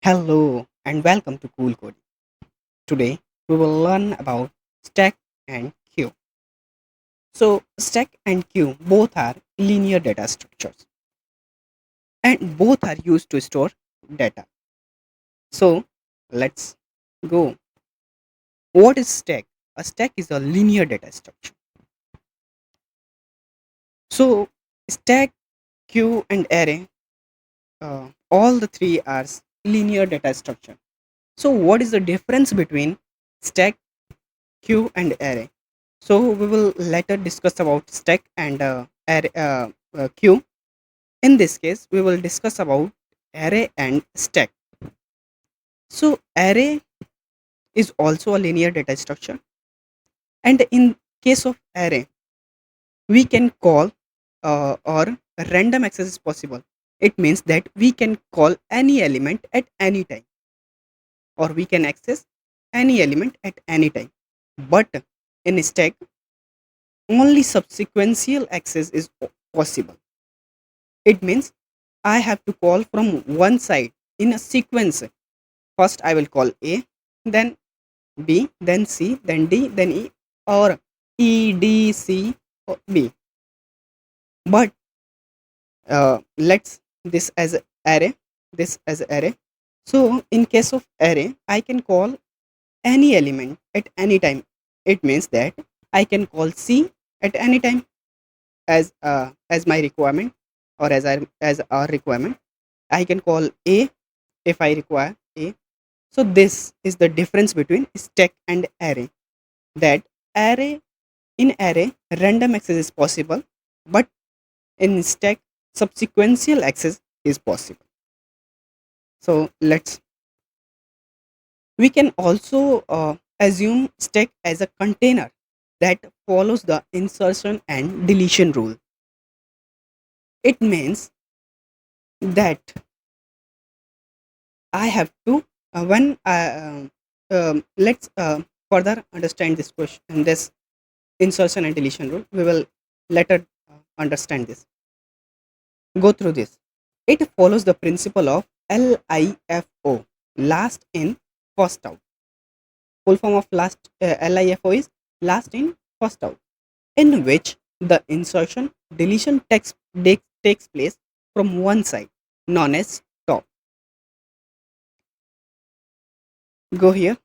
Hello and welcome to Cool Code. Today we will learn about stack and queue. So stack and queue both are linear data structures and both are used to store data. So let's go. What is stack? A stack is a linear data structure. So stack, queue and array, all the three are linear data structure. So what is the difference between stack, queue and array? So we will later discuss about stack and queue. In this case, we will discuss about array and stack. So array is also a linear data structure, and in case of array, we can call or random access is possible. It means that we can call any element at any time, or we can access any element at any time. But in stack, only subsequential access is possible. It means I have to call from one side in a sequence. First, I will call A, then B, then C, then D, then E, or E, D, C, or B. But let's this as a array, this as a array. So in case of array, I can call any element at any time. It means that I can call C at any time as my requirement or as our requirement. I can call A if I require A. So this is the difference between stack and array. That array in array random access is possible, but in stack subsequential access is possible. So we can also assume stack as a container that follows the insertion and deletion rule. It means that I have to when let's further understand this question, this insertion and deletion rule. We will later understand this. Go through this. It follows the principle of LIFO, last in, first out. Full form of LIFO is last in, first out, in which the insertion deletion takes place from one side, known as top. Go here.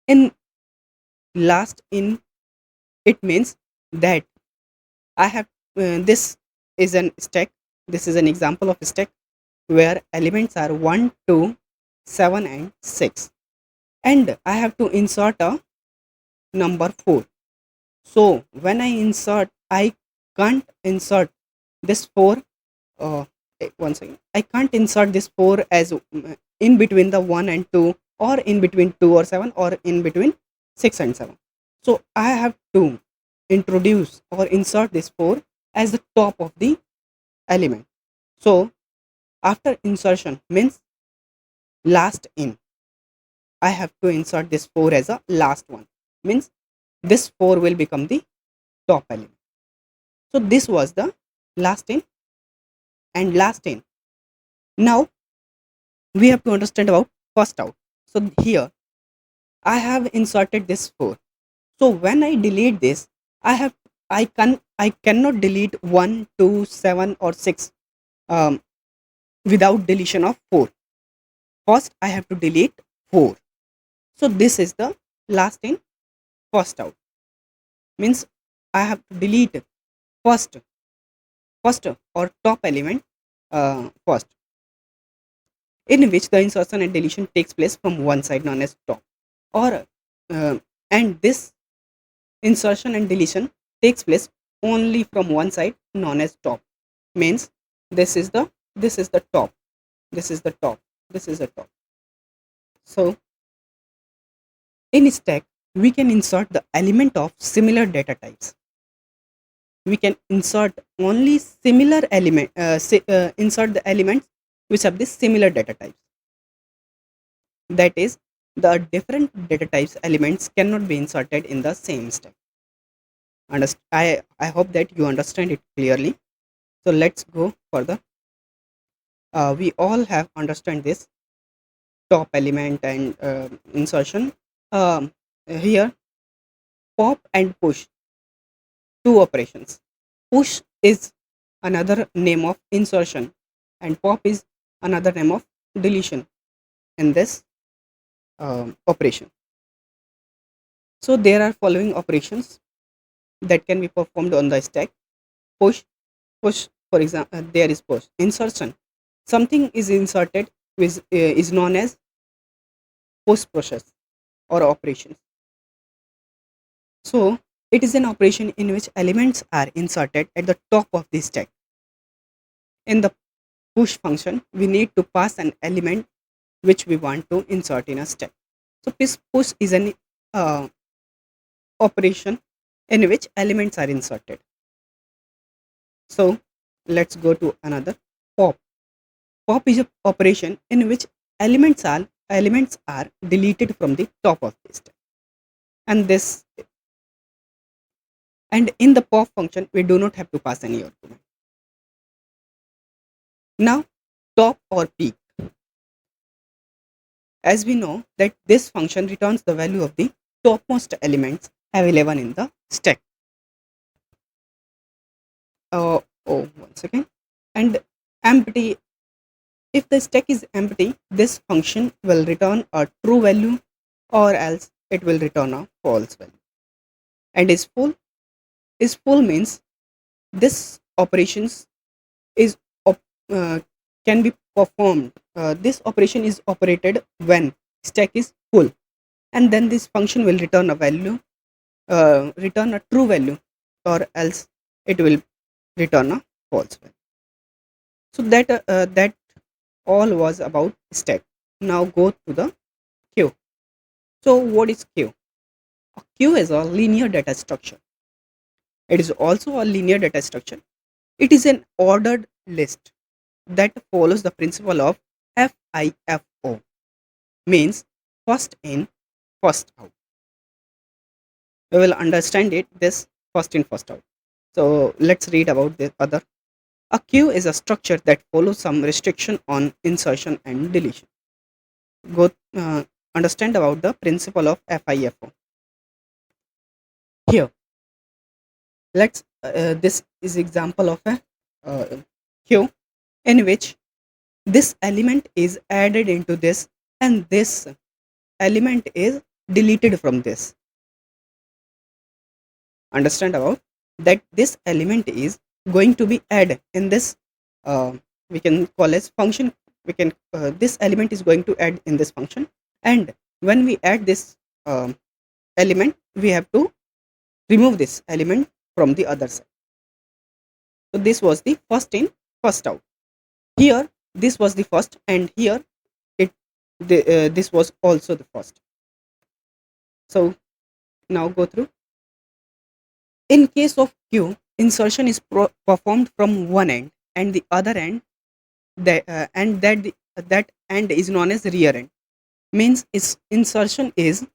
In last in, it means that I have this is an stack. This is an example of a stack where elements are 1, 2, 7, and 6. And I have to insert a number 4. So when I insert, I can't insert this 4. One second. I can't insert this 4 as in between the 1 and 2, or in between 2 or 7, or in between 6 and 7. So I have to introduce or insert this 4 as the top of the element. So after insertion means last in, I have to insert this 4 as a last one. Means this 4 will become the top element. So this was the last in and last in. Now we have to understand about first out. So here I have inserted this 4. So when I delete this, I cannot delete 1, 2, 7 or 6 um, without deletion of 4. First I have to delete 4. So this is the last in, first out. Means I have to delete first first or top element first, in which the insertion and deletion takes place from one side, known as top, or and this insertion and deletion takes place only from one side, known as top. Means this is the top, this is the top, this is the top. So in stack we can insert the element of similar data types. We can insert only similar insert the elements which have this similar data types. That is, the different data types elements cannot be inserted in the same stack. I hope that you understand it clearly. So let's go further. We all have understand this top element and insertion. Here, pop and push, two operations. Push is another name of insertion, and pop is another name of deletion in this operation. So there are following operations that can be performed on the stack. Push, push. For example, there is push. Insertion. Something is inserted is known as post process or operation. So it is an operation in which elements are inserted at the top of the stack. In the push function, we need to pass an element which we want to insert in a stack. So this push is an uh, operation in which elements are inserted. So let's go to another pop. Pop is a operation in which elements are deleted from the top of the stack. And this and in the pop function we do not have to pass any argument. Now top or peak. As we know that this function returns the value of the topmost elements available in the stack. One second. And empty. If the stack is empty, this function will return a true value or else it will return a false value. And is full means this operations is op- uh, can be performed. This operation is operated when stack is full, and then this function will return a value, return a true value, or else it will return a false value. So that all was about stack. Now go to the queue. So what is queue? A queue is a linear data structure. It is also a linear data structure. It is an ordered list that follows the principle of FIFO, means first in, first out. We will understand it this first in, first out. So let's read about the other. A queue is a structure that follows some restriction on insertion and deletion. Go understand about the principle of FIFO. Here, let's this is example of a queue in which this element is added into this and this element is deleted from this. Understand about that this element is going to be added in this, uh, we can call as function. We can this element is going to add in this function, and when we add this element we have to remove this element from the other side. So this was the first in, first out. Here this was the first, and here this was also the first. So now go through. In case of queue, insertion is performed from one end and the other end, that end is known as rear end. Means its insertion is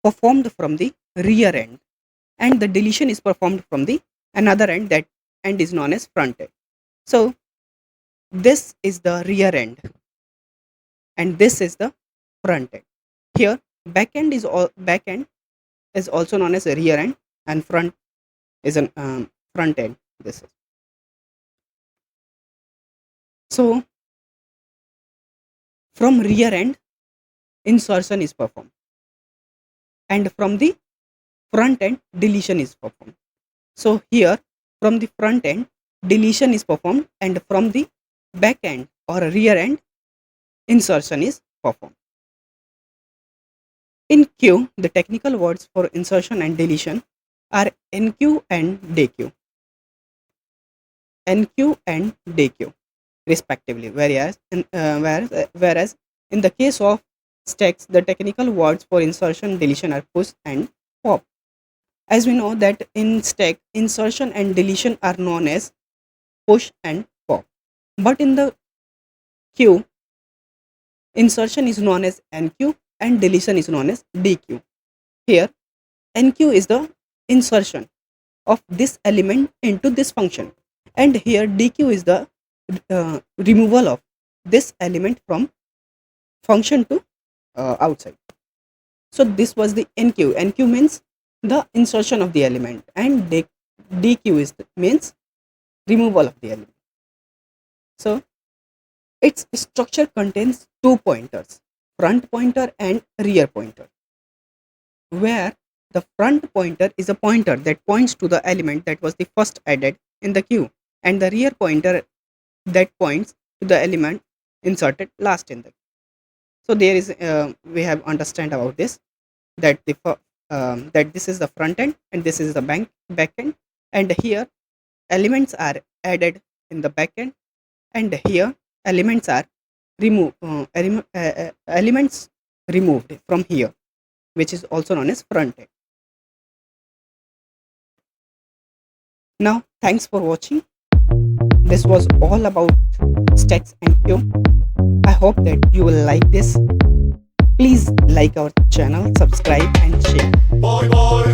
performed from the rear end, and the deletion is performed from the another end. That end is known as front end. So this is the rear end, and this is the front end. Here back end is also known as a rear end, and front is an front end. This is so from rear end insertion is performed, and from the front end deletion is performed. So here from the front end deletion is performed, and from the back end or rear end insertion is performed. In queue, the technical words for insertion and deletion are enqueue and dequeue. Enqueue and dequeue respectively, whereas in the case of stacks the technical words for insertion and deletion are push and pop. As we know that in stack insertion and deletion are known as push and pop, but in the queue insertion is known as enqueue and deletion is known as dequeue. Here enqueue is the insertion of this element into this function, and here dequeue is the removal of this element from function to outside. So this was the NQ. NQ means the insertion of the element, and DQ means removal of the element. So its structure contains two pointers, front pointer and rear pointer, where the front pointer is a pointer that points to the element that was the first added in the queue, and the rear pointer that points to the element inserted last in the queue. So there is we have understand about this, that that this is the front end and this is the back end, and here elements are added in the back end, and here elements are elements removed from here, which is also known as front end. Now thanks for watching. This was all about stacks and queue. I hope that you will like this. Please like our channel, subscribe and share. Bye bye.